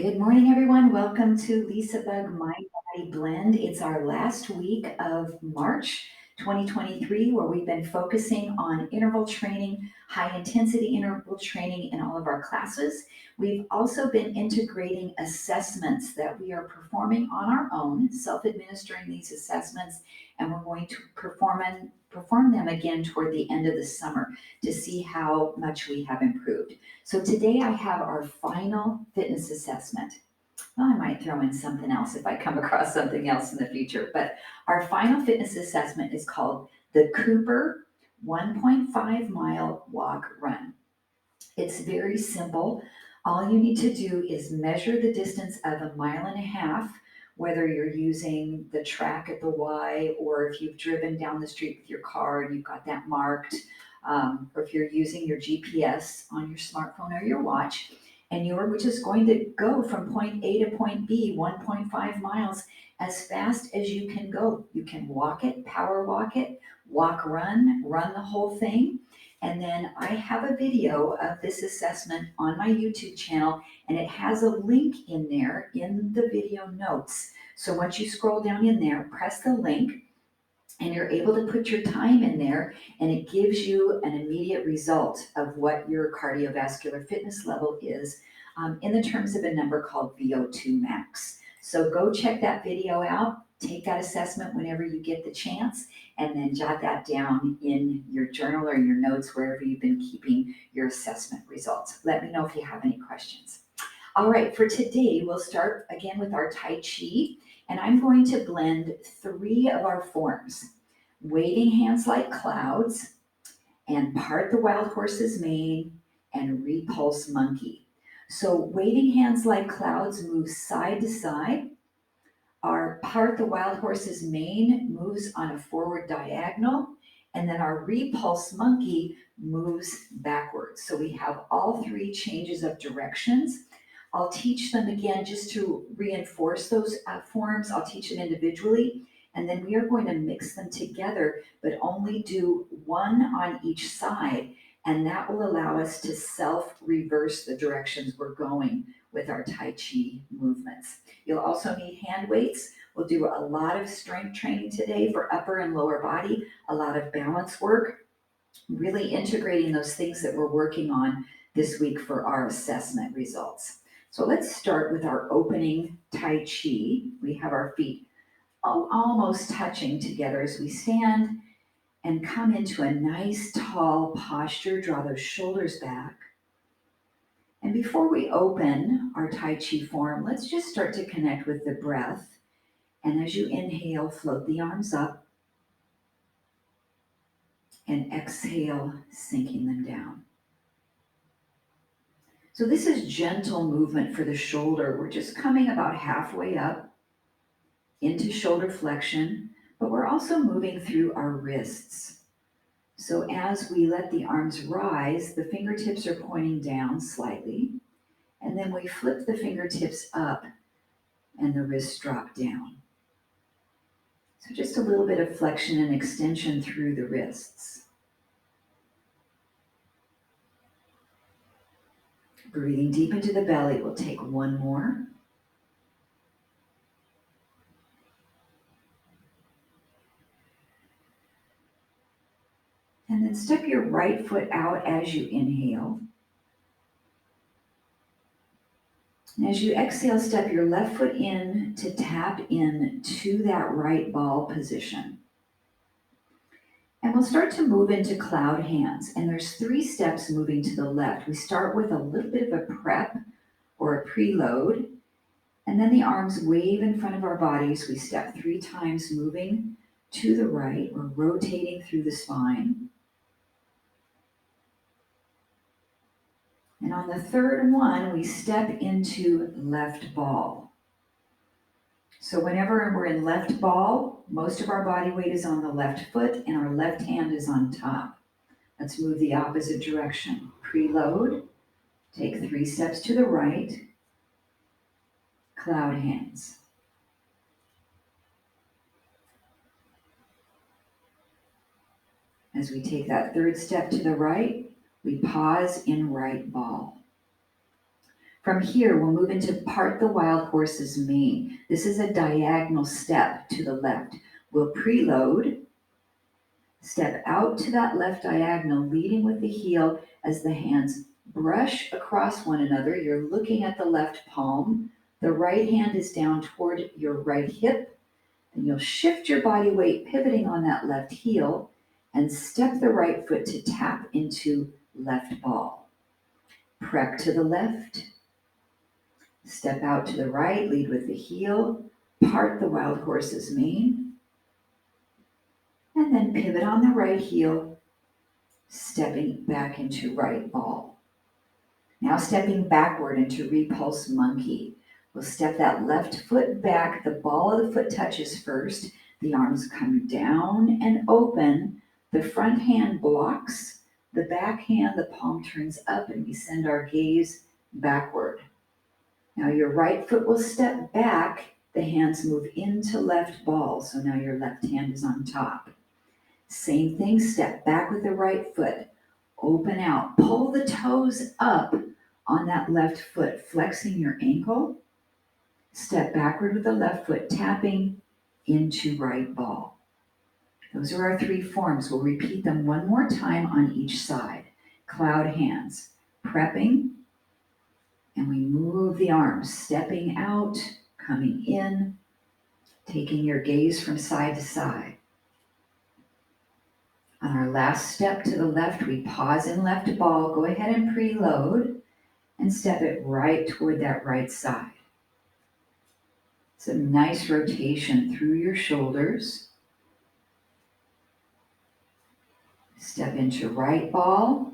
Good morning, everyone. Welcome to LisaBug Mind Body Blend. It's our last week of March 2023, where we've been focusing on interval training, high intensity interval training in all of our classes. We've also been integrating assessments that we are performing on our own, self-administering these assessments, and we're going to perform them again toward the end of the summer to see how much we have improved. So today I have our final fitness assessment. Well, I might throw in something else if I come across something else in the future, but our final fitness assessment is called the Cooper 1.5 mile walk run. It's very simple. All you need to do is measure the distance of 1.5 miles, whether you're using the track at the Y or if you've driven down the street with your car and you've got that marked, or if you're using your GPS on your smartphone or your watch, and you're just going to go from point A to point B, 1.5 miles, as fast as you can go. You can walk it, power walk it, run the whole thing. And then I have a video of this assessment on my YouTube channel, and it has a link in there in the video notes. So once you scroll down in there, press the link, and you're able to put your time in there, and it gives you an immediate result of what your cardiovascular fitness level is in the terms of a number called VO2 max. So go check that video out, take that assessment whenever you get the chance, and then jot that down in your journal or your notes, wherever you've been keeping your assessment results. Let me know if you have any questions. All right, for today, we'll start again with our Tai Chi, and I'm going to blend 3 of our forms: waving hands like clouds, and part the wild horse's mane, and repulse monkey. So waving hands like clouds moves side to side. Our part the wild horse's mane moves on a forward diagonal, and then our repulse monkey moves backwards. So we have all 3 changes of directions. I'll teach them again just to reinforce those forms. I'll teach them individually, and then we are going to mix them together, but only do 1 on each side, and that will allow us to self-reverse the directions we're going with our Tai Chi movements. You'll also need hand weights. We'll do a lot of strength training today for upper and lower body, a lot of balance work, really integrating those things that we're working on this week for our assessment results. So let's start with our opening Tai Chi. We have our feet almost touching together as we stand and come into a nice tall posture. Draw those shoulders back. And before we open our Tai Chi form, let's just start to connect with the breath. And as you inhale, float the arms up. And exhale, sinking them down. So this is gentle movement for the shoulder. We're just coming about halfway up into shoulder flexion, but we're also moving through our wrists. So as we let the arms rise, the fingertips are pointing down slightly, and then we flip the fingertips up and the wrists drop down. So just a little bit of flexion and extension through the wrists. Breathing deep into the belly, we'll take 1 more. And then step your right foot out as you inhale. And as you exhale, step your left foot in to tap in to that right ball position. And we'll start to move into cloud hands. And there's 3 steps moving to the left. We start with a little bit of a prep or a preload. And then the arms wave in front of our bodies. We step 3 times, moving to the right or rotating through the spine. And on the 3rd one, we step into left ball. So whenever we're in left ball, most of our body weight is on the left foot and our left hand is on top. Let's move the opposite direction. Preload, take 3 steps to the right, cloud hands. As we take that 3rd step to the right, we pause in right ball. From here, we'll move into part the wild horse's mane. This is a diagonal step to the left. We'll preload, step out to that left diagonal, leading with the heel as the hands brush across one another. You're looking at the left palm. The right hand is down toward your right hip. Then you'll shift your body weight, pivoting on that left heel, and step the right foot to tap into left ball. Prep to the left. Step out to the right, lead with the heel, part the wild horse's mane, and then pivot on the right heel, stepping back into right ball. Now stepping backward into Repulse Monkey. We'll step that left foot back, the ball of the foot touches first, the arms come down and open, the front hand blocks, the back hand, the palm turns up, and we send our gaze backward. Now your right foot will step back, the hands move into left ball, so now your left hand is on top. Same thing, step back with the right foot, open out, pull the toes up on that left foot, flexing your ankle, step backward with the left foot, tapping into right ball. Those are our three forms. We'll repeat them one more time on each side. Cloud hands, prepping, and we move the arms, stepping out, coming in, taking your gaze from side to side. On our last step to the left, we pause in left ball, go ahead and preload, and step it right toward that right side. Some nice rotation through your shoulders. Step into right ball,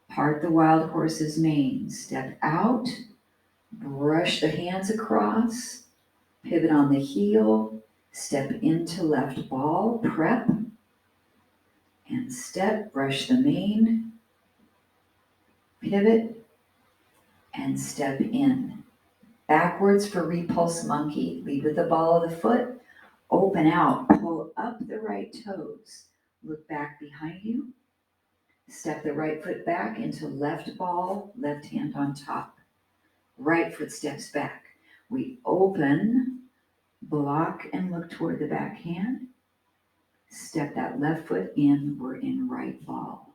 part the wild horse's mane, step out, brush the hands across, pivot on the heel, step into left ball, prep, and step, brush the mane, pivot, and step in. Backwards for Repulse Monkey. Lead with the ball of the foot, open out, pull up the right toes, look back behind you, step the right foot back into left ball, left hand on top. Right foot steps back. We open, block, and look toward the back hand. Step that left foot in, we're in right ball.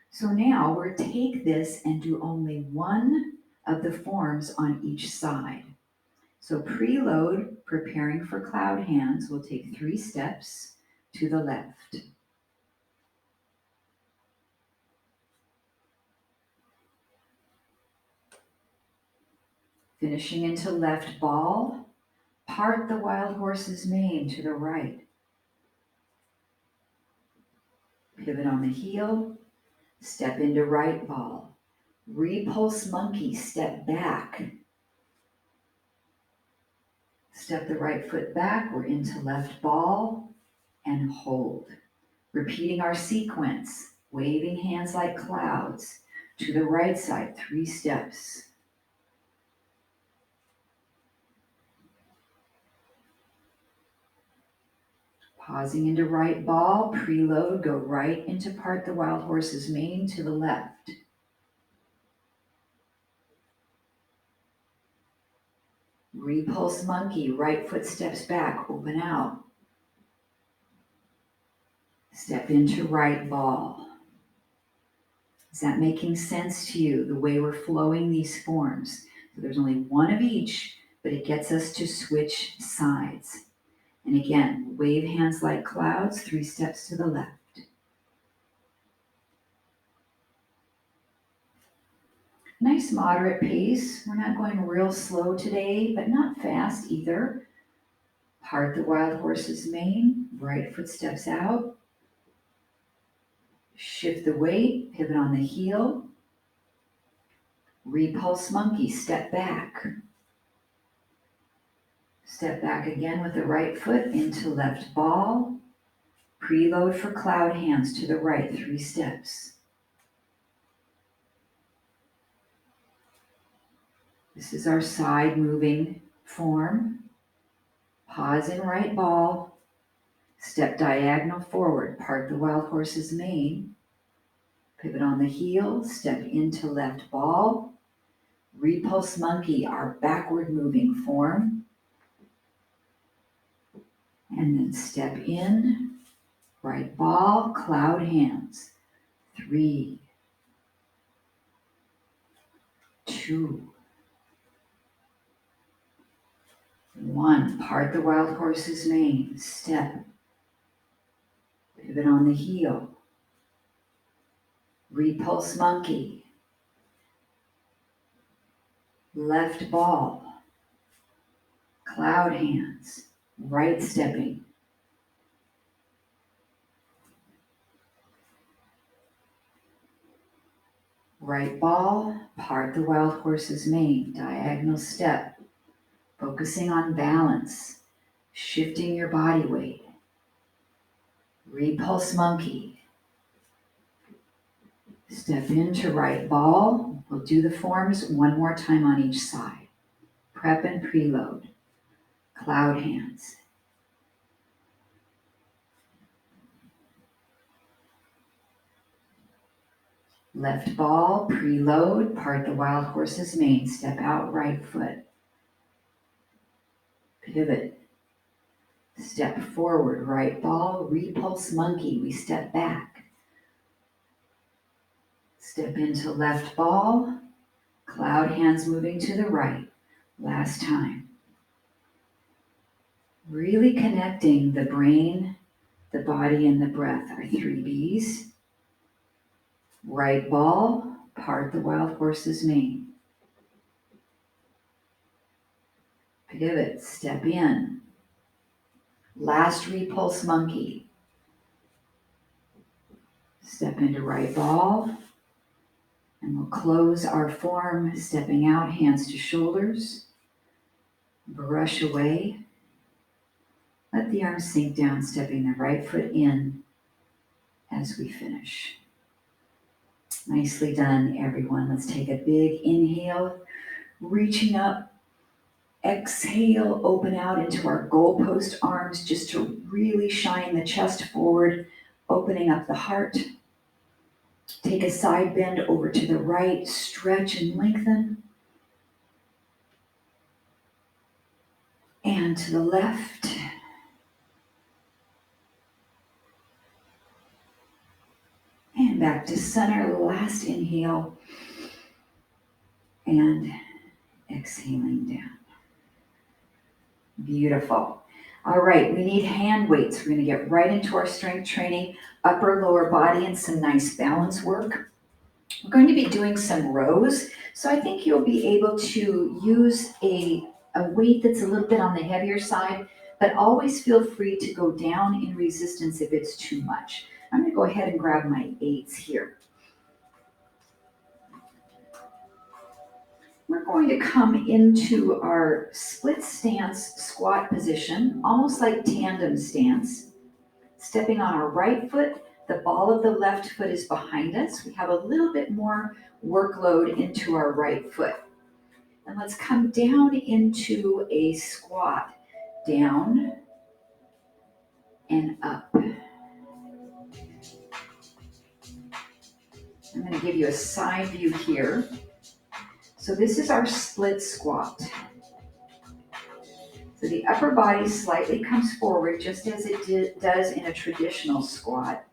So now we'll take this and do only one of the forms on each side. So preload, preparing for cloud hands, we'll take 3 steps to the left. Finishing into left ball, part the wild horse's mane to the right. Pivot on the heel, step into right ball. Repulse Monkey, step back. Step the right foot back, we're into left ball, and hold. Repeating our sequence, waving hands like clouds. To the right side, 3 steps. Pausing into right ball, preload, go right into part the wild horse's mane to the left. Repulse Monkey, right foot steps back, open out. Step into right ball. Is that making sense to you, the way we're flowing these forms? So there's only one of each, but it gets us to switch sides. And again, wave hands like clouds, 3 steps to the left. Nice moderate pace. We're not going real slow today, but not fast either. Part the wild horse's mane, right foot steps out. Shift the weight, pivot on the heel. Repulse Monkey, step back. Step back again with the right foot into left ball. Preload for cloud hands to the right, 3 steps. This is our side moving form. Pause in right ball. Step diagonal forward, part the wild horse's mane. Pivot on the heel, step into left ball. Repulse Monkey, our backward moving form. And then step in, right ball, cloud hands. 3, 2, 1. Part the wild horse's mane. Step. Pivot on the heel. Repulse Monkey. Left ball. Cloud hands. Right stepping. Right ball, part the wild horse's mane, diagonal step, focusing on balance, shifting your body weight. Repulse Monkey. Step into right ball. We'll do the forms one more time on each side. Prep and preload. Cloud hands. Left ball, preload, part the wild horse's mane, step out right foot. Pivot. Step forward, right ball, repulse monkey, we step back. Step into left ball, cloud hands moving to the right. Last time. Really connecting the brain, the body, and the breath, our 3 B's. Right ball, part the wild horse's mane. Pivot, step in. Last repulse monkey. Step into right ball. And we'll close our form, stepping out, hands to shoulders. Brush away. Let the arms sink down, stepping the right foot in as we finish. Nicely done, everyone. Let's take a big inhale, reaching up. Exhale, open out into our goalpost arms just to really shine the chest forward, opening up the heart. Take a side bend over to the right, stretch and lengthen. And to the left. And back to center, last inhale. And exhaling down. Beautiful. All right, we need hand weights. We're going to get right into our strength training, upper, lower body, and some nice balance work. We're going to be doing some rows, so I think you'll be able to use a weight that's a little bit on the heavier side, but always feel free to go down in resistance if it's too much. I'm going to go ahead and grab my 8s here. We're going to come into our split stance squat position, almost like tandem stance. Stepping on our right foot, the ball of the left foot is behind us. We have a little bit more workload into our right foot. And let's come down into a squat, down and up. I'm going to give you a side view here. So this is our split squat. So the upper body slightly comes forward just as it does in a traditional squat.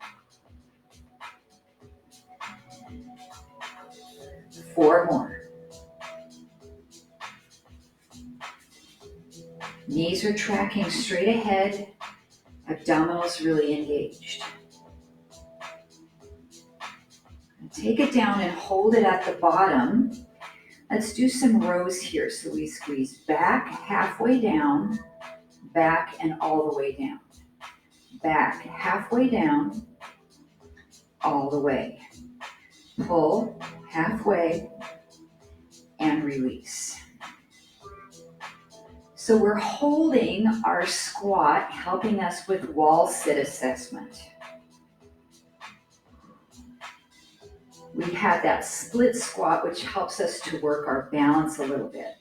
4 more. Knees are tracking straight ahead, abdominals really engaged. Take it down and hold it at the bottom. Let's do some rows here. So we squeeze back, halfway down, back and all the way down. Back, halfway down, all the way. Pull, halfway, and release. So we're holding our squat, helping us with wall sit assessment. We have that split squat, which helps us to work our balance a little bit.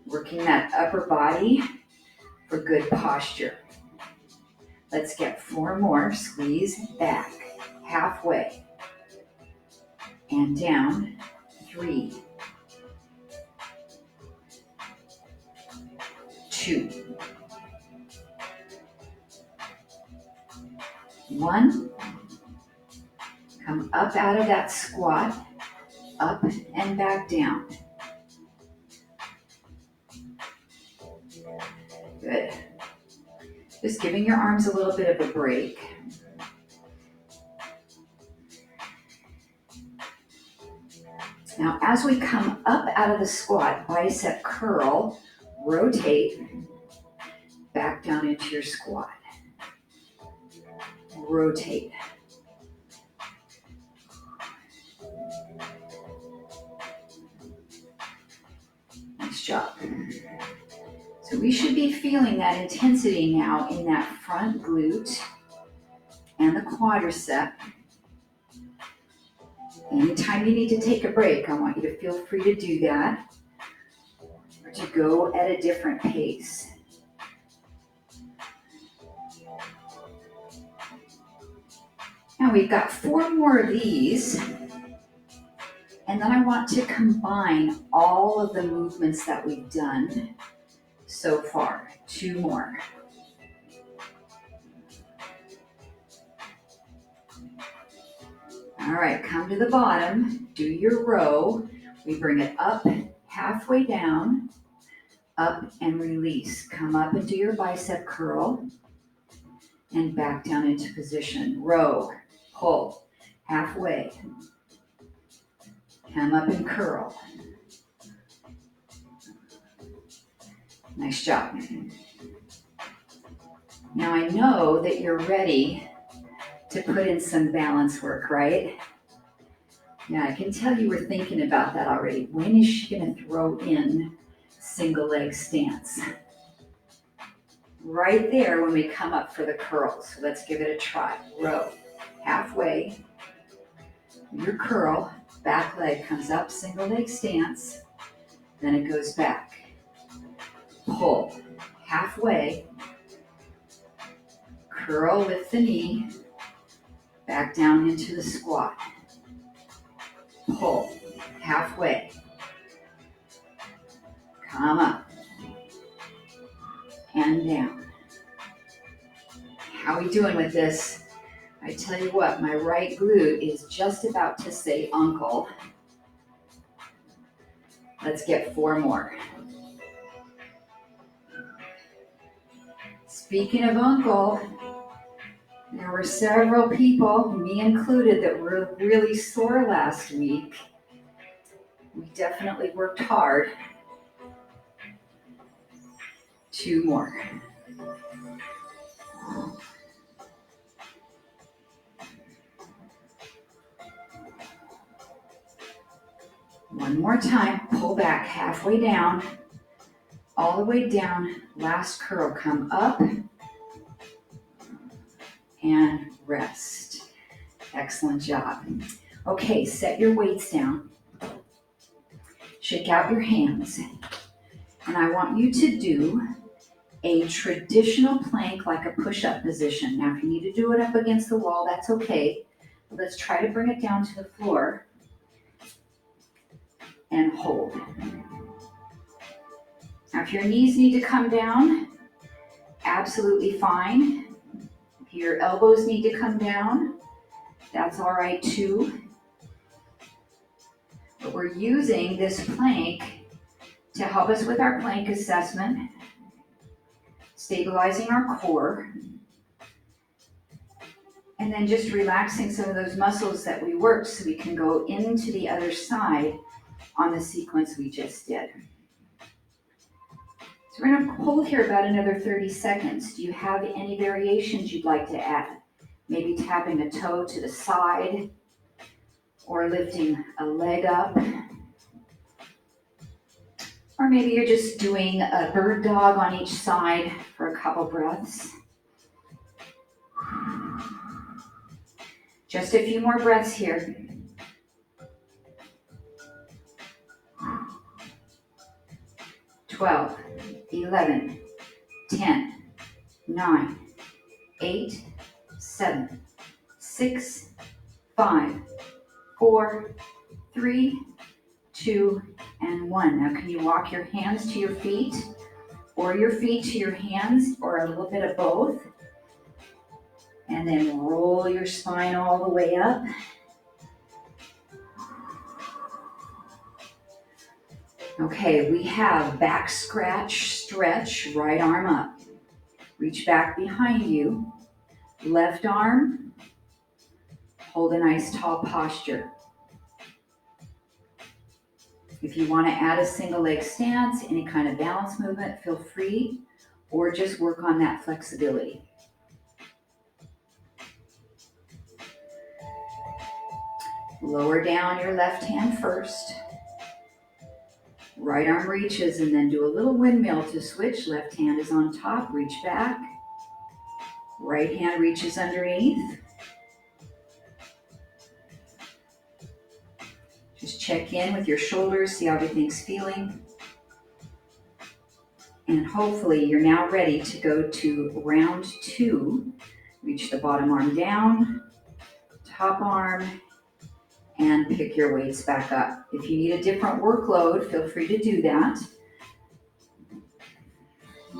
Working that upper body for good posture. Let's get 4 more. Squeeze back, halfway, and down, 3, 2, 1. Come up out of that squat, up and back down. Good. Just giving your arms a little bit of a break. Now, as we come up out of the squat, bicep curl, rotate, back down into your squat. Rotate. Nice job. So we should be feeling that intensity now in that front glute and the quadricep. Anytime you need to take a break, I want you to feel free to do that or to go at a different pace. Now we've got 4 more of these, and then I want to combine all of the movements that we've done so far. 2 more. All right, come to the bottom, do your row. We bring it up, halfway down, up and release. Come up and do your bicep curl and back down into position. Row, pull, halfway. Come up and curl. Nice job. Now I know that you're ready to put in some balance work, right? Yeah, I can tell you were thinking about that already. When is she going to throw in single leg stance? Right there when we come up for the curls. So let's give it a try. Row, halfway. Your curl, back leg comes up, single leg stance. Then it goes back. Pull, halfway. Curl with the knee. Back down into the squat. Pull, halfway. Come up. And down. How are we doing with this? I tell you what, my right glute is just about to say uncle. Let's get 4 more. Speaking of uncle, there were several people, me included, that were really sore last week. We definitely worked hard. 2 more. One more time, pull back halfway down, all the way down, last curl, come up and rest. Excellent job. Okay, set your weights down, shake out your hands, and I want you to do a traditional plank like a push-up position. Now, if you need to do it up against the wall, that's okay. Let's try to bring it down to the floor and hold. Now, if your knees need to come down, absolutely fine. If your elbows need to come down, that's all right too. But we're using this plank to help us with our plank assessment, stabilizing our core, and then just relaxing some of those muscles that we worked so we can go into the other side on the sequence we just did. So we're going to hold here about another 30 seconds. Do you have any variations you'd like to add? Maybe tapping a toe to the side or lifting a leg up. Or maybe you're just doing a bird dog on each side for a couple breaths. Just a few more breaths here. Twelve, 11, 10, 9, 8, 7, 6, 5, 4, 3, 2, and 1. Now can you walk your hands to your feet or your feet to your hands or a little bit of both? And then roll your spine all the way up. Okay, we have back scratch, stretch, right arm up. Reach back behind you. Left arm, hold a nice tall posture. If you want to add a single leg stance, any kind of balance movement, feel free, or just work on that flexibility. Lower down your left hand first. Right arm reaches and then do a little windmill to switch. Left hand is on top, reach back. Right hand reaches underneath. Just check in with your shoulders, see how everything's feeling. And hopefully you're now ready to go to round 2. Reach the bottom arm down, top arm, and pick your weights back up. If you need a different workload, feel free to do that.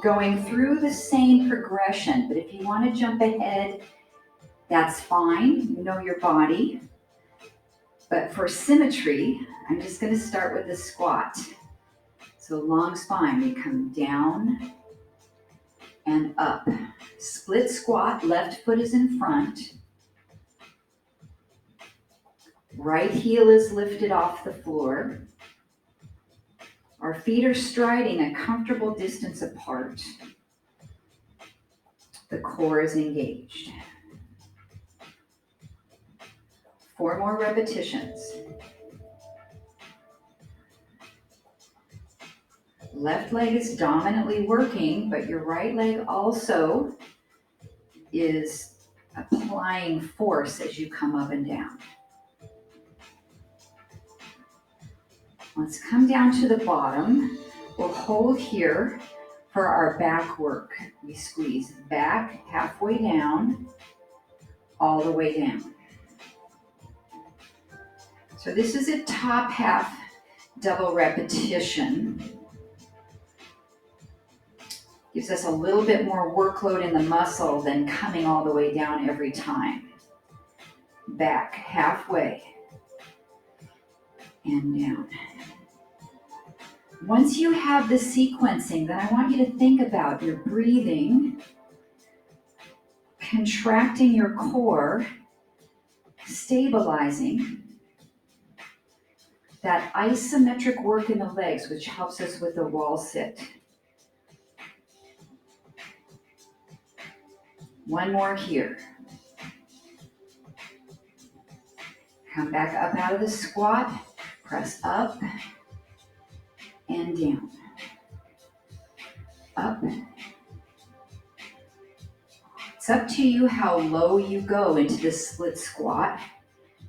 Going through the same progression, but if you want to jump ahead, that's fine. You know your body. But for symmetry, I'm just going to start with the squat. So long spine, we come down and up. Split squat, left foot is in front. Right heel is lifted off the floor. Our feet are striding a comfortable distance apart. The core is engaged. 4 more repetitions. Left leg is dominantly working, but your right leg also is applying force as you come up and down. Let's come down to the bottom. We'll hold here for our back work. We squeeze back halfway down, all the way down. So this is a top half double repetition. Gives us a little bit more workload in the muscle than coming all the way down every time. Back halfway and down. Once you have the sequencing, then I want you to think about your breathing, contracting your core, stabilizing, that isometric work in the legs, which helps us with the wall sit. 1 more here. Come back up out of the squat, press up and down. Up. It's up to you how low you go into this split squat.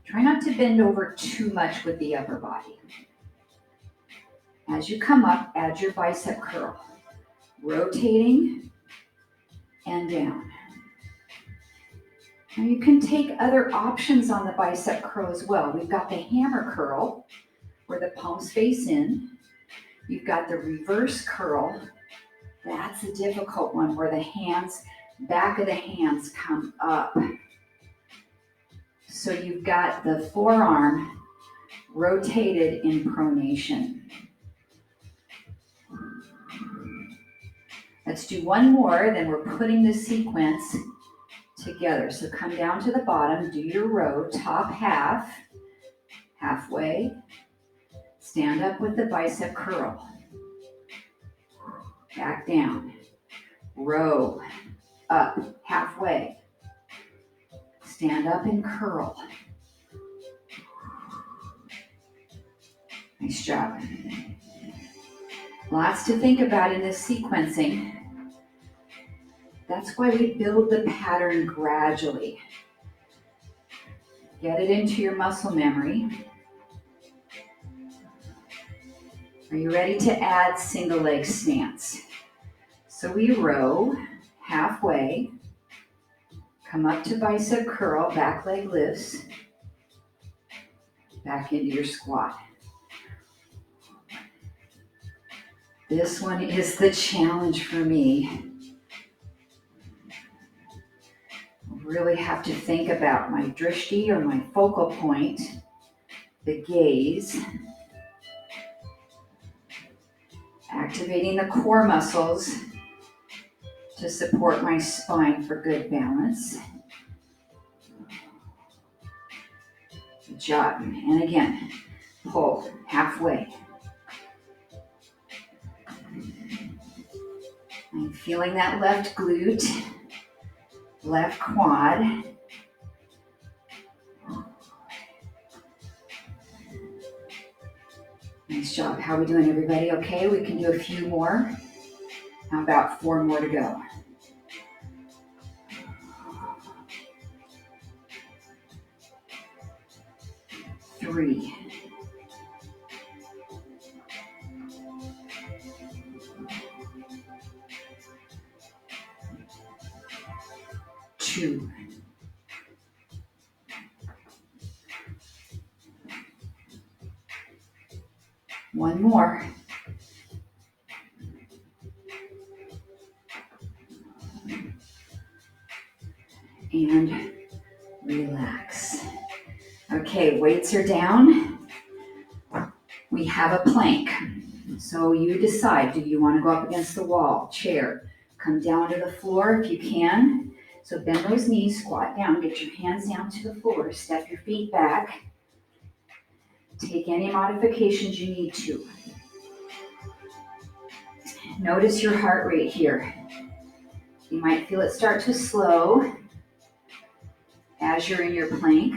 Try not to bend over too much with the upper body. As you come up, add your bicep curl. Rotating and down. Now you can take other options on the bicep curl as well. We've got the hammer curl, where the palms face in. You've got the reverse curl. That's a difficult one, where the hands, back of the hands come up. So you've got the forearm rotated in pronation. Let's do 1 more, then we're putting the sequence together. So come down to the bottom, do your row, top half, halfway, stand up with the bicep curl, back down, row, up, halfway, stand up and curl. Nice job. Lots to think about in this sequencing. That's why we build the pattern gradually. Get it into your muscle memory. Are you ready to add single leg stance? So we row halfway, come up to bicep curl, back leg lifts, back into your squat. This one is the challenge for me. I really have to think about my drishti or my focal point, the gaze, activating the core muscles to support my spine for good balance. Good job. And again, pull halfway. I'm feeling that left glute, left quad. Nice job. How are we doing, everybody? Okay, we can do a few more. How about 4 more to go? 3. 2. 1 more. And relax. Okay, weights are down. We have a plank. So you decide, do you want to go up against the wall, chair, come down to the floor if you can. So bend those knees, squat down, get your hands down to the floor, step your feet back. Take any modifications you need to. Notice your heart rate here. You might feel it start to slow as you're in your plank,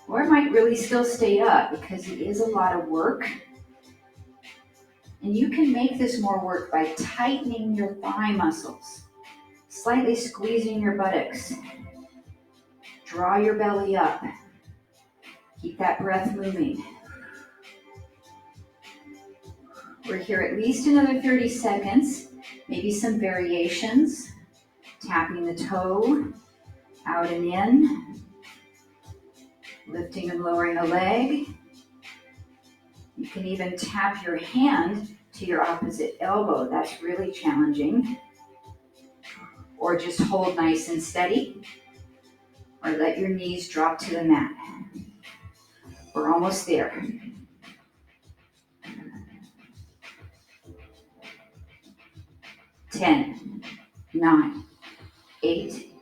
or it might really still stay up because it is a lot of work. And you can make this more work by tightening your thigh muscles, slightly squeezing your buttocks. Draw your belly up. Keep that breath moving. We're here at least another 30 seconds, maybe some variations. Tapping the toe, out and in. Lifting and lowering the leg. You can even tap your hand to your opposite elbow. That's really challenging. Or just hold nice and steady. Or let your knees drop to the mat. We're almost there. 10, 9, 8,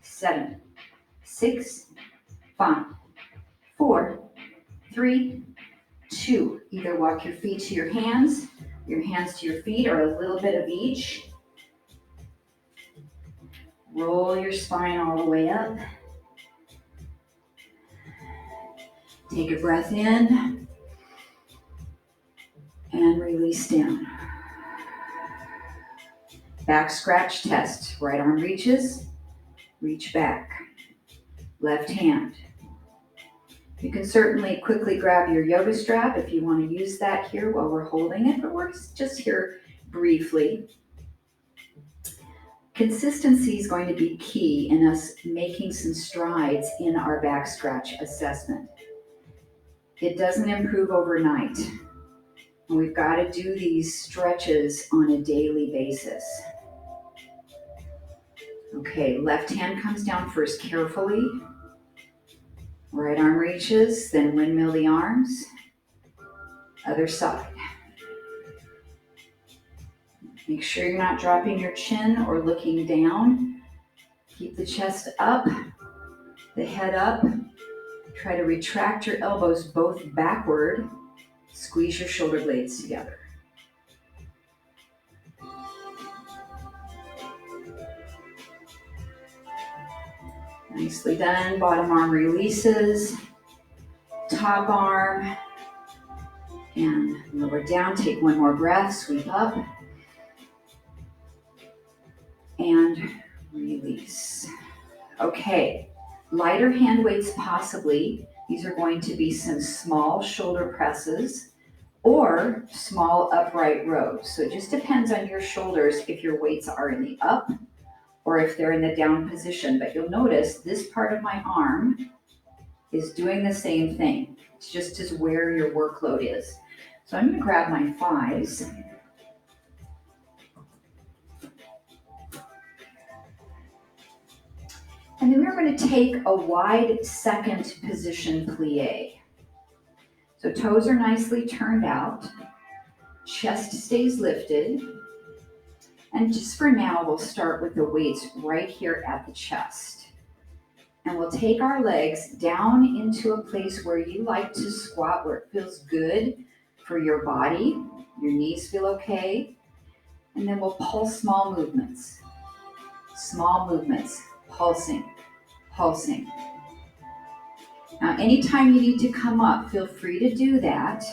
7, 6, 5, 4, 3, 2. Either walk your feet to your hands to your feet, or a little bit of each. Roll your spine all the way up. Take a breath in and release down. Back scratch test. Right arm reaches, reach back. Left hand. You can certainly quickly grab your yoga strap if you want to use that here while we're holding it, but we're just here briefly. Consistency is going to be key in us making some strides in our back scratch assessment. It doesn't improve overnight. And we've got to do these stretches on a daily basis. Okay, left hand comes down first carefully. Right arm reaches, then windmill the arms. Other side. Make sure you're not dropping your chin or looking down. Keep the chest up, the head up. Try to retract your elbows both backward. Squeeze your shoulder blades together. Nicely done. Bottom arm releases. Top arm. And lower down. Take one more breath. Sweep up. And release. Okay. Lighter hand weights possibly. These are going to be some small shoulder presses or small upright rows. So it just depends on your shoulders if your weights are in the up or if they're in the down position. But you'll notice this part of my arm is doing the same thing. It's just as where your workload is. So I'm going to grab my 5s. And then we're going to take a wide second position plie. So toes are nicely turned out, chest stays lifted, and just for now we'll start with the weights right here at the chest. And we'll take our legs down into a place where you like to squat, where it feels good for your body. Your knees feel okay. And then we'll pulse small movements, pulsing, pulsing. Now, anytime you need to come up, feel free to do that.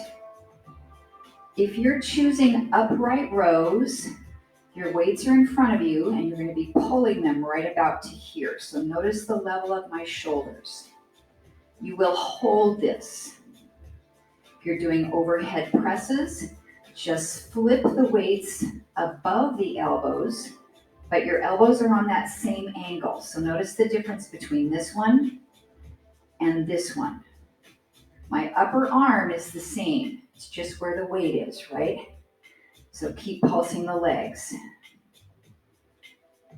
If you're choosing upright rows, your weights are in front of you and you're going to be pulling them right about to here. So notice the level of my shoulders. You will hold this. If you're doing overhead presses, just flip the weights above the elbows, but your elbows are on that same angle. So notice the difference between this one and this one. My upper arm is the same. It's just where the weight is, right? So keep pulsing the legs.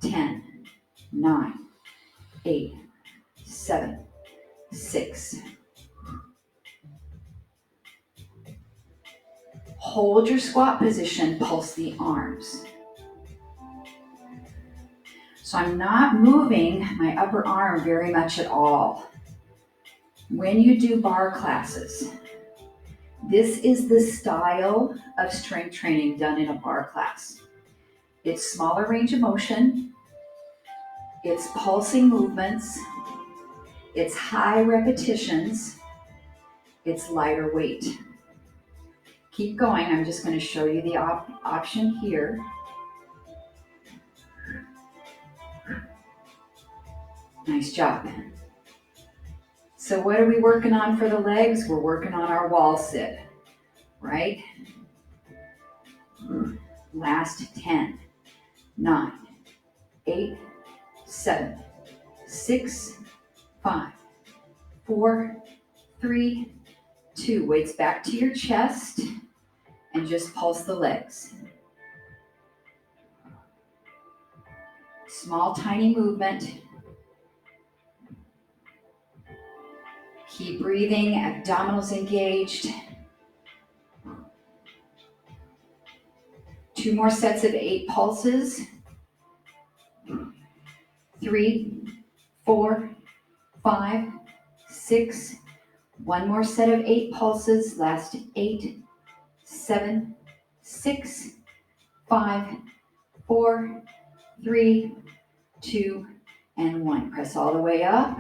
10, 9, 8, 7, 6. Hold your squat position, pulse the arms. So I'm not moving my upper arm very much at all. When you do bar classes, this is the style of strength training done in a bar class. It's smaller range of motion, it's pulsing movements, it's high repetitions, it's lighter weight. Keep going, I'm just going to show you the option here. Nice job. So what are we working on for the legs? We're working on our wall sit, right? Last 10, 9, 8, 7, 6, 5, 4, 3, 2. Weights back to your chest and just pulse the legs. Small, tiny movement. Keep breathing, abdominals engaged. 2 more sets of 8 pulses. 3, 4, 5, 6. 1 more set of 8 pulses. Last 8, 7, 6, 5, 4, 3, 2, and 1. Press all the way up.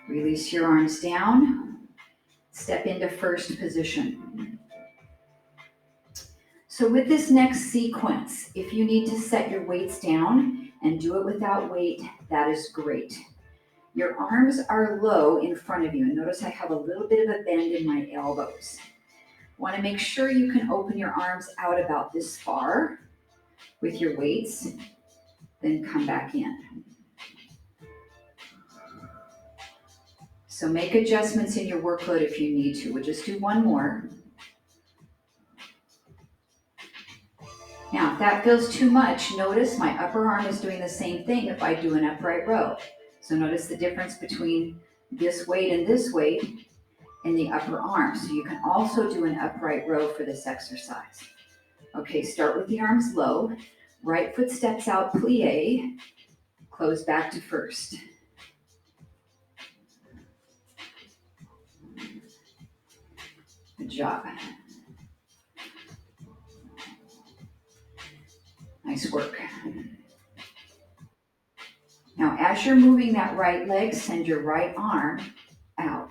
Release your arms down. Step into first position. So with this next sequence, if you need to set your weights down and do it without weight, that is great. Your arms are low in front of you. And notice I have a little bit of a bend in my elbows. Want to make sure you can open your arms out about this far with your weights, then come back in. So make adjustments in your workload if you need to. We'll just do 1 more. Now, if that feels too much, notice my upper arm is doing the same thing if I do an upright row. So notice the difference between this weight and this weight in the upper arm. So you can also do an upright row for this exercise. Okay, start with the arms low. Right foot steps out, plie. Close back to first. Good job. Nice work. Now, as you're moving that right leg, send your right arm out.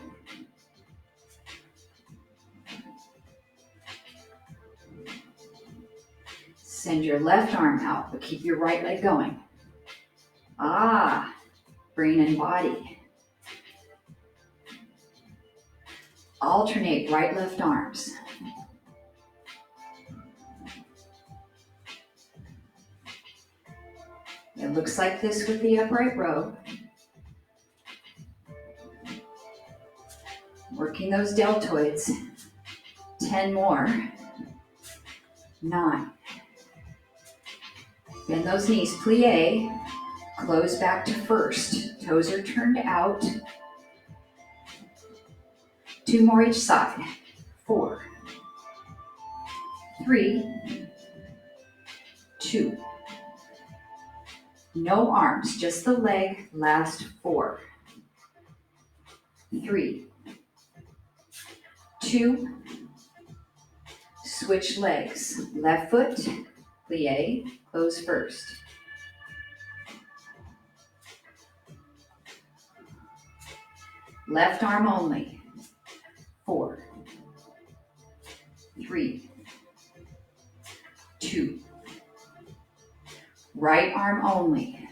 Send your left arm out, but keep your right leg going. Brain and body. Alternate right, left arms. It looks like this with the upright row. Working those deltoids. 10 more. 9. Bend those knees, plie, close back to first. Toes are turned out. 2 more each side. 4, 3, 2. No arms, just the leg, last 4, 3, 2, switch legs, left foot, plie, close first. Left arm only, 4, 3, 2. Right arm only,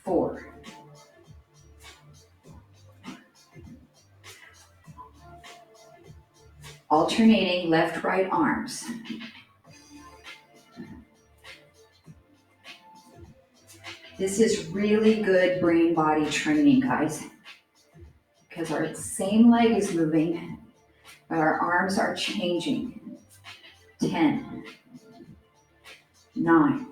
4. Alternating left-right arms. This is really good brain-body training, guys, because our same leg is moving, but our arms are changing. 10, 9.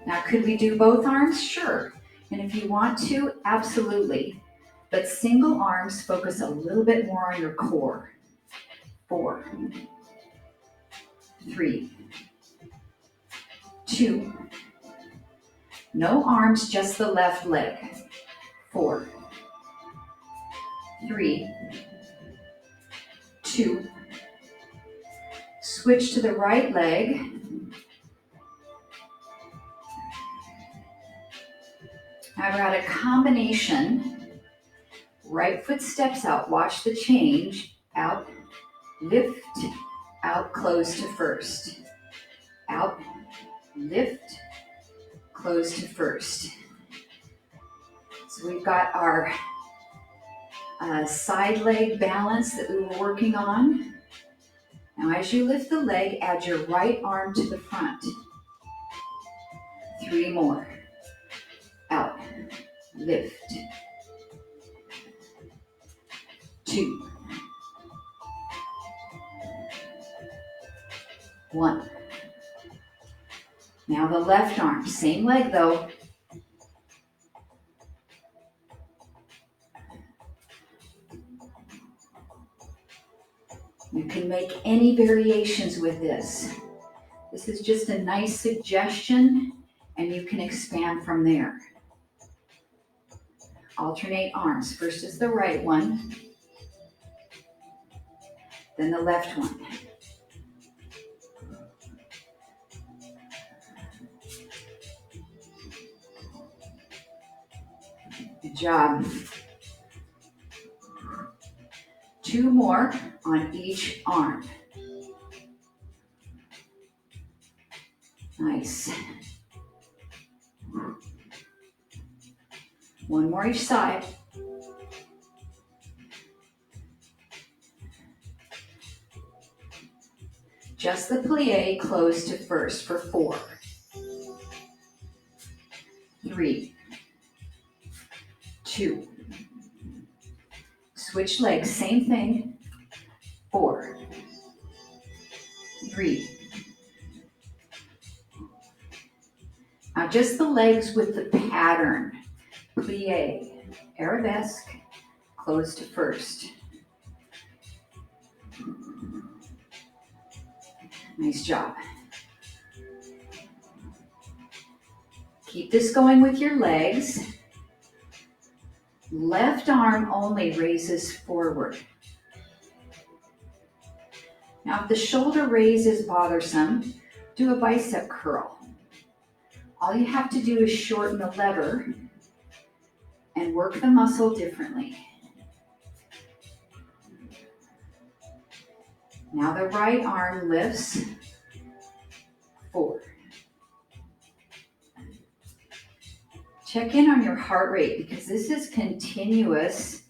Now, could we do both arms? Sure. And if you want to, absolutely. But single arms focus a little bit more on your core. 4, 3, 2. No arms, just the left leg. 4, 3, 2. Switch to the right leg. I've got a combination. Right foot steps out. Watch the change. Out, lift, out, close to first. Out, lift, close to first. So we've got our side leg balance that we were working on. Now as you lift the leg, add your right arm to the front. 3 more. Out, lift. 2. 1. Now the left arm, same leg though. You can make any variations with this. This is just a nice suggestion, and you can expand from there. Alternate arms. First is the right one, then the left one. Good job. 2 more on each arm. Nice. 1 more each side. Just the plie, close to first for 4, 3, 2. Switch legs, same thing. 4, 3. Now just the legs with the pattern. Plie, arabesque, close to first. Nice job. Keep this going with your legs. Left arm only raises forward. Now if the shoulder raise is bothersome, do a bicep curl. All you have to do is shorten the lever and work the muscle differently. Now the right arm lifts. 4. Check in on your heart rate because this is continuous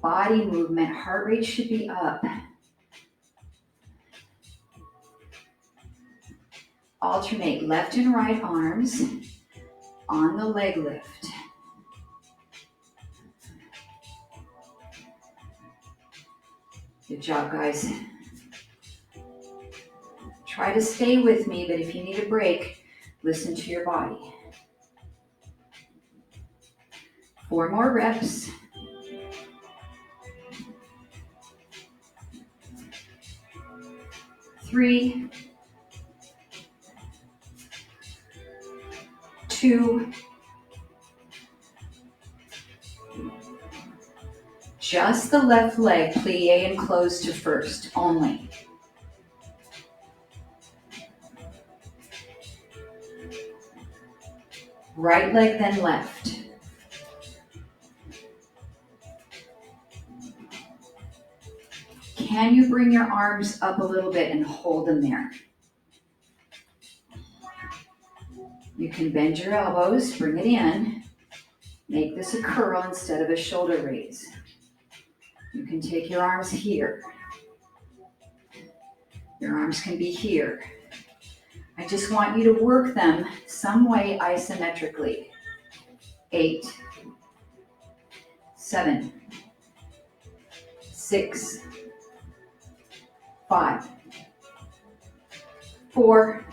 body movement. Heart rate should be up. Alternate left and right arms on the leg lift. Good job, guys. Try to stay with me, but if you need a break, listen to your body. 4 more reps. 3, 2, just the left leg, plie and close to first only. Right leg, then left. Can you bring your arms up a little bit and hold them there? You can bend your elbows, bring it in. Make this a curl instead of a shoulder raise. You can take your arms here. Your arms can be here. I just want you to work them some way isometrically. 8, 7, 6, 5, 4,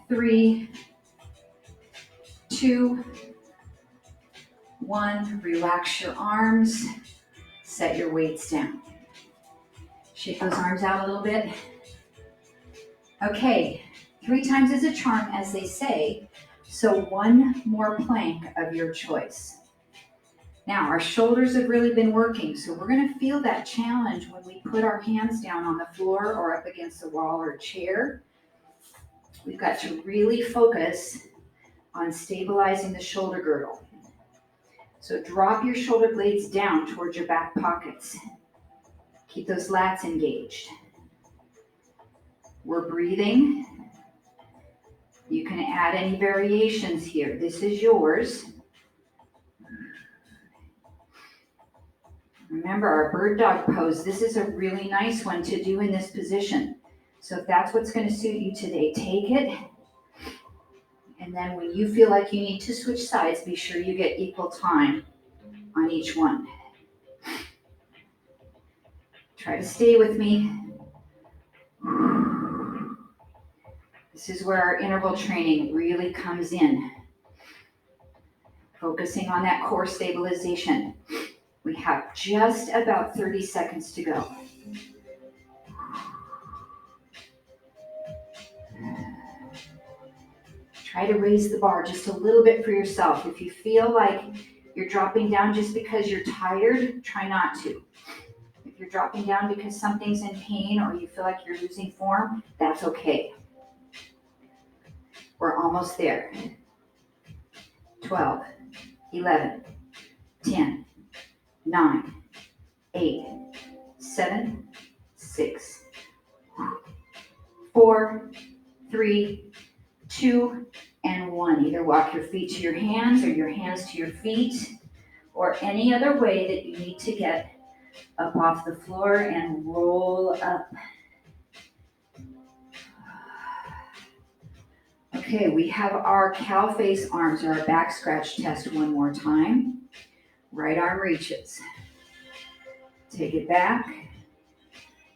3, 2, 1. Relax your arms. Set your weights down. Shake those arms out a little bit. Okay, 3 times is a charm, as they say, so 1 more plank of your choice. Now, our shoulders have really been working, so we're going to feel that challenge when we put our hands down on the floor or up against a wall or a chair. We've got to really focus on stabilizing the shoulder girdle. So drop your shoulder blades down towards your back pockets. Keep those lats engaged. We're breathing. You can add any variations here. This is yours. Remember our bird dog pose. This is a really nice one to do in this position. So if that's what's going to suit you today, take it. And then when you feel like you need to switch sides, be sure you get equal time on each one. Try to stay with me. This is where our interval training really comes in. Focusing on that core stabilization. We have just about 30 seconds to go. Try to raise the bar just a little bit for yourself. If you feel like you're dropping down just because you're tired, try not to. If you're dropping down because something's in pain or you feel like you're losing form, that's okay. We're almost there. 12, 11, 10, 9, 8, 7, 6, 4, 3, 2, and 1. Either walk your feet to your hands or your hands to your feet, or any other way that you need to get up off the floor and roll up. Okay, we have our cow face arms or our back scratch test one more time. Right arm reaches. Take it back.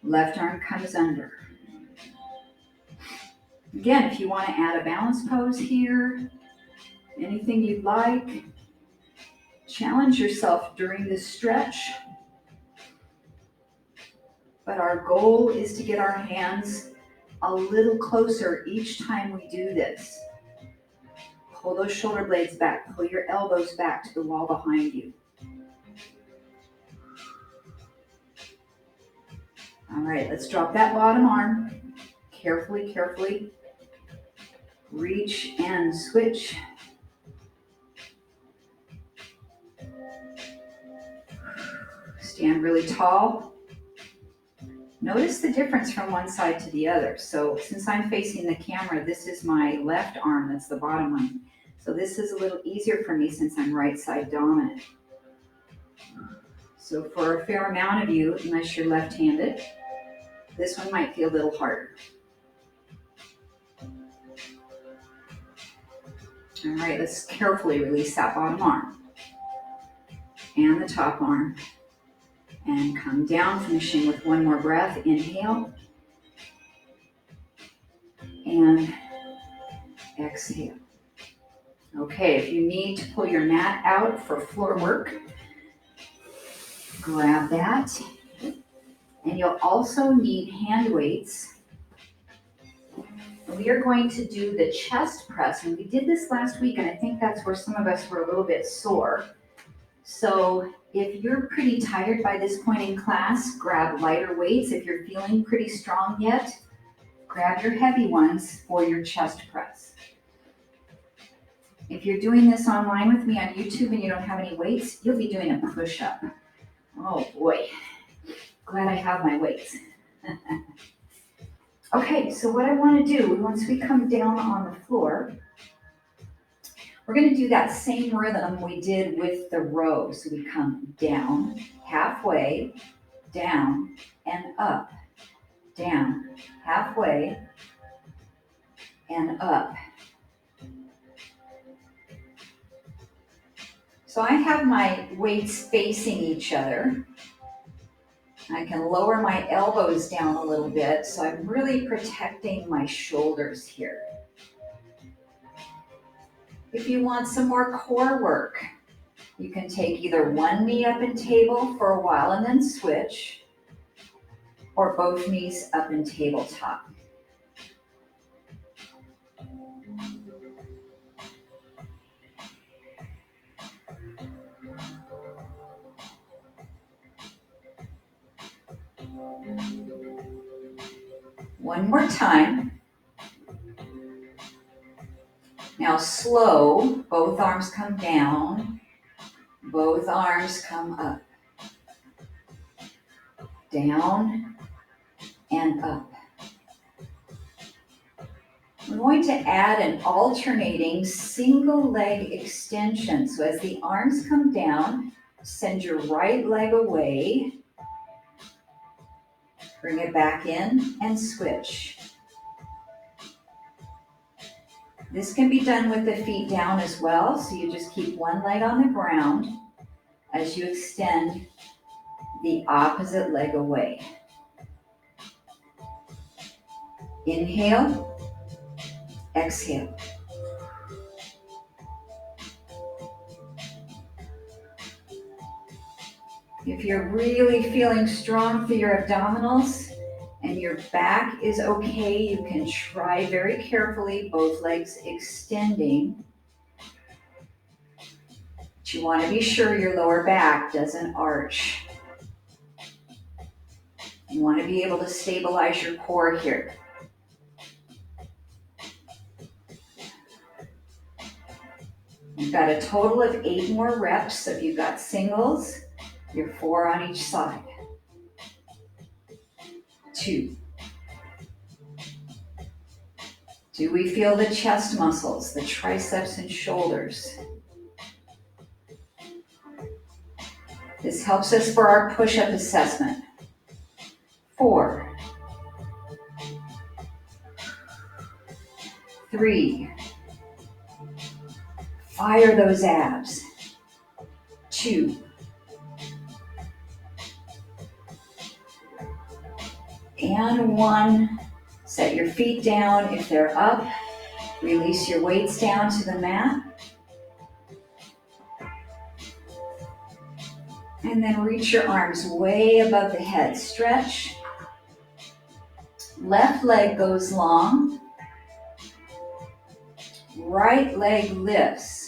Left arm comes under. Again, if you want to add a balance pose here, anything you'd like, challenge yourself during this stretch. But our goal is to get our hands a little closer each time we do this. Pull those shoulder blades back. Pull your elbows back to the wall behind you. All right, let's drop that bottom arm. Carefully, carefully. Reach and switch. Stand really tall. Notice the difference from one side to the other. So since I'm facing the camera, this is my left arm, that's the bottom one. So this is a little easier for me since I'm right side dominant. So for a fair amount of you, unless you're left-handed, this one might feel a little harder. All right, let's carefully release that bottom arm and the top arm. And come down, finishing with one more breath. Inhale and exhale. Okay, if you need to pull your mat out for floor work, grab that. And you'll also need hand weights. We are going to do the chest press, and we did this last week, and I think that's where some of us were a little bit sore. So if you're pretty tired by this point in class, grab lighter weights. If you're feeling pretty strong yet, grab your heavy ones for your chest press. If you're doing this online with me on YouTube and you don't have any weights, you'll be doing a push-up. Oh boy, glad I have my weights. Okay, so what I want to do, once we come down on the floor, we're going to do that same rhythm we did with the row. So we come down, halfway, down, and up. Down, halfway, and up. So I have my weights facing each other. I can lower my elbows down a little bit, so I'm really protecting my shoulders here. If you want some more core work, you can take either one knee up and table for a while and then switch, or both knees up and tabletop. One more time. Now slow, both arms come down, both arms come up. Down and up. We're going to add an alternating single leg extension. So as the arms come down, send your right leg away, bring it back in and switch. This can be done with the feet down as well, so you just keep one leg on the ground as you extend the opposite leg away. Inhale, exhale. If you're really feeling strong through your abdominals and your back is okay, you can try very carefully, both legs extending. But you want to be sure your lower back doesn't arch. You want to be able to stabilize your core here. You've got a total of 8 more reps, so if you've got singles, you're 4 on each side. 2. Do we feel the chest muscles, the triceps and shoulders? This helps us for our push-up assessment. 4. 3. Fire those abs. 2. And 1. Set your feet down. If they're up, release your weights down to the mat. And then reach your arms way above the head. Stretch. Left leg goes long. Right leg lifts.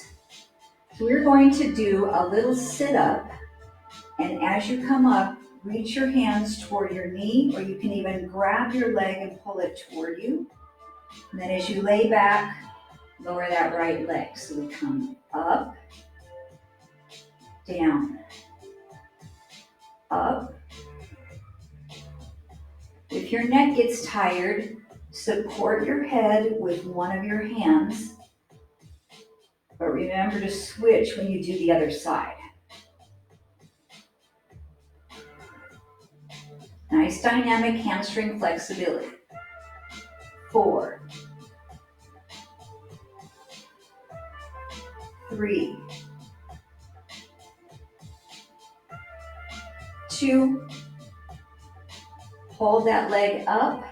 So we're going to do a little sit-up. And as you come up, reach your hands toward your knee, or you can even grab your leg and pull it toward you. And then as you lay back, lower that right leg. So we come up, down, up. If your neck gets tired, support your head with one of your hands, but remember to switch when you do the other side. Nice dynamic hamstring flexibility. 4, 3, to hold that leg up,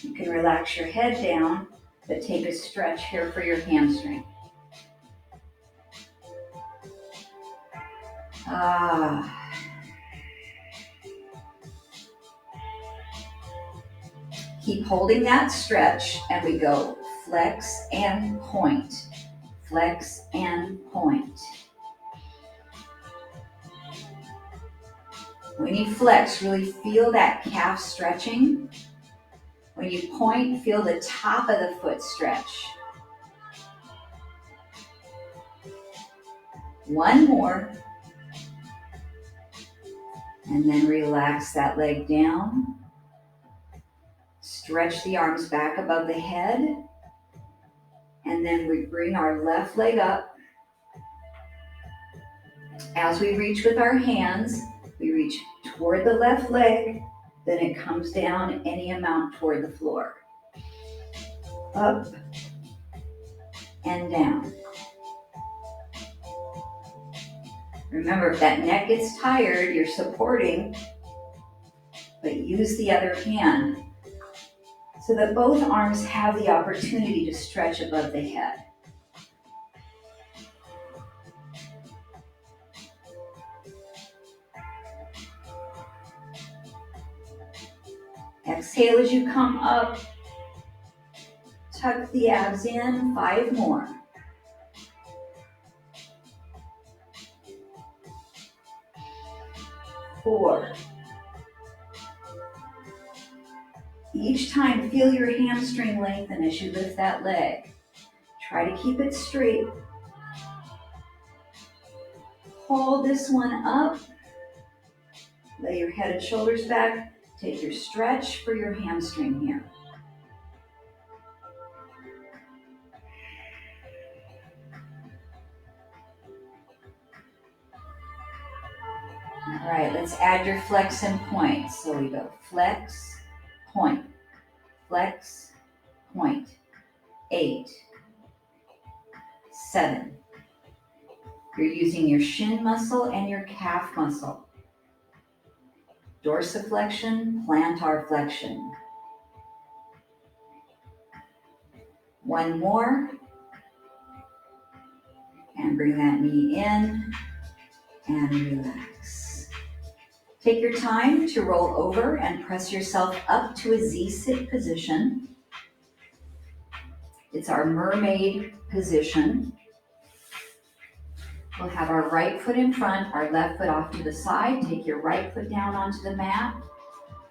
you can relax your head down, but take a stretch here for your hamstring. Keep holding that stretch, and we go flex and point, flex and point. When you flex, really feel that calf stretching. When you point, feel the top of the foot stretch. One more. And then relax that leg down. Stretch the arms back above the head. And then we bring our left leg up. As we reach with our hands, we reach toward the left leg, then it comes down any amount toward the floor. Up and down. Remember, if that neck gets tired, you're supporting, but use the other hand so that both arms have the opportunity to stretch above the head. Exhale as you come up. Tuck the abs in. 5 more. 4. Each time, feel your hamstring lengthen as you lift that leg. Try to keep it straight. Hold this one up. Lay your head and shoulders back. Take your stretch for your hamstring here. All right, let's add your flex and point. So we go flex, point, flex, point. 8, 7. You're using your shin muscle and your calf muscle. Dorsiflexion, plantar flexion. 1 more. And bring that knee in and relax. Take your time to roll over and press yourself up to a Z-sit position. It's our mermaid position. We'll have our right foot in front, our left foot off to the side. Take your right foot down onto the mat.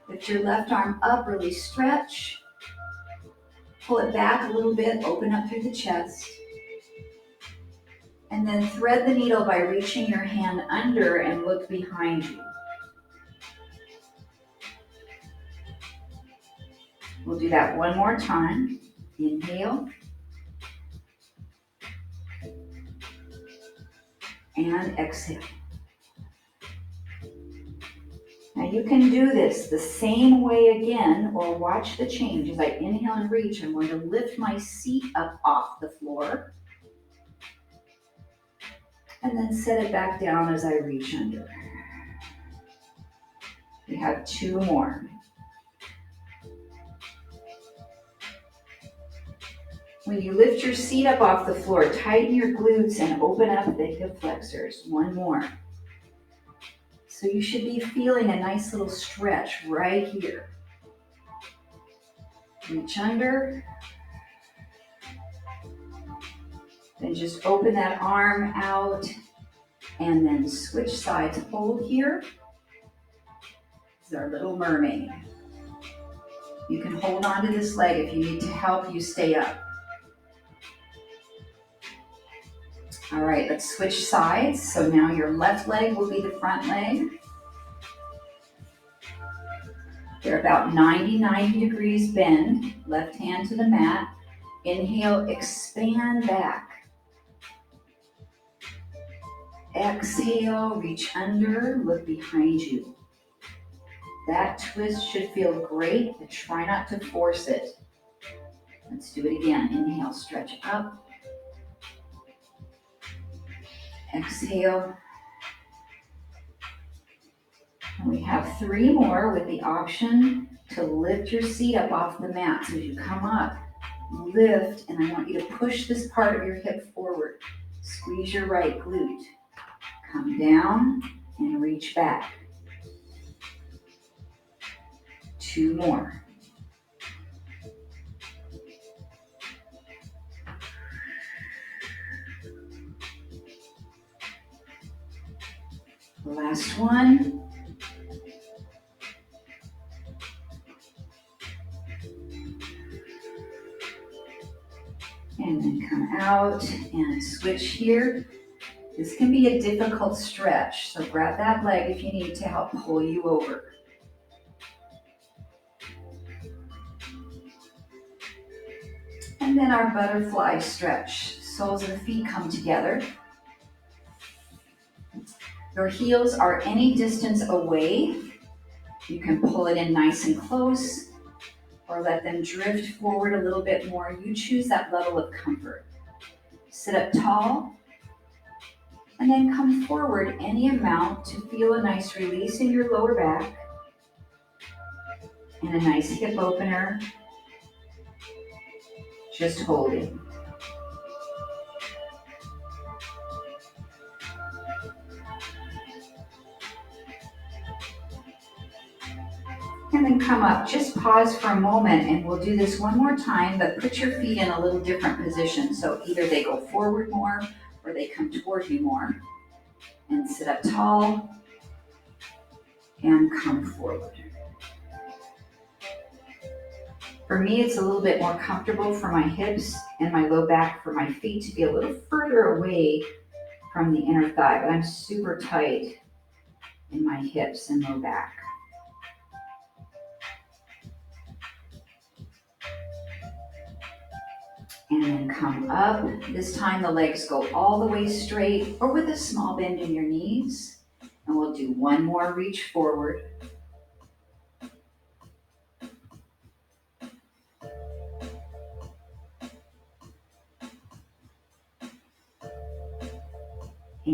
Lift your left arm up, really stretch. Pull it back a little bit, open up through the chest. And then thread the needle by reaching your hand under and look behind you. We'll do that 1 more time. Inhale. And exhale. Now you can do this the same way again, or watch the change. As I inhale and reach, I'm going to lift my seat up off the floor. And then set it back down as I reach under. We have 2 more. When you lift your seat up off the floor, tighten your glutes and open up the hip flexors. 1 more. So you should be feeling a nice little stretch right here. Reach under. Then just open that arm out and then switch sides. Hold here. This is our little mermaid. You can hold on to this leg if you need to help you stay up. All right, let's switch sides. So now your left leg will be the front leg. They're about 90 degrees bend. Left hand to the mat. Inhale, expand back. Exhale, reach under, look behind you. That twist should feel great, but try not to force it. Let's do it again. Inhale, stretch up. Exhale. And we have 3 more with the option to lift your seat up off the mat. So as you come up, lift, and I want you to push this part of your hip forward. Squeeze your right glute. Come down and reach back. 2 more. Last one. And then come out and switch here. This can be a difficult stretch, so grab that leg if you need to help pull you over. And then our butterfly stretch. Soles of the feet come together. Your heels are any distance away. You can pull it in nice and close or let them drift forward a little bit more. You choose that level of comfort. Sit up tall and then come forward any amount to feel a nice release in your lower back and a nice hip opener. Just holding. And then come up. Just pause for a moment and we'll do this one more time, but put your feet in a little different position. So either they go forward more or they come toward you more. And sit up tall and come forward. For me, it's a little bit more comfortable for my hips and my low back for my feet to be a little further away from the inner thigh, but I'm super tight in my hips and low back. And then come up. This time the legs go all the way straight or with a small bend in your knees. And we'll do one more reach forward.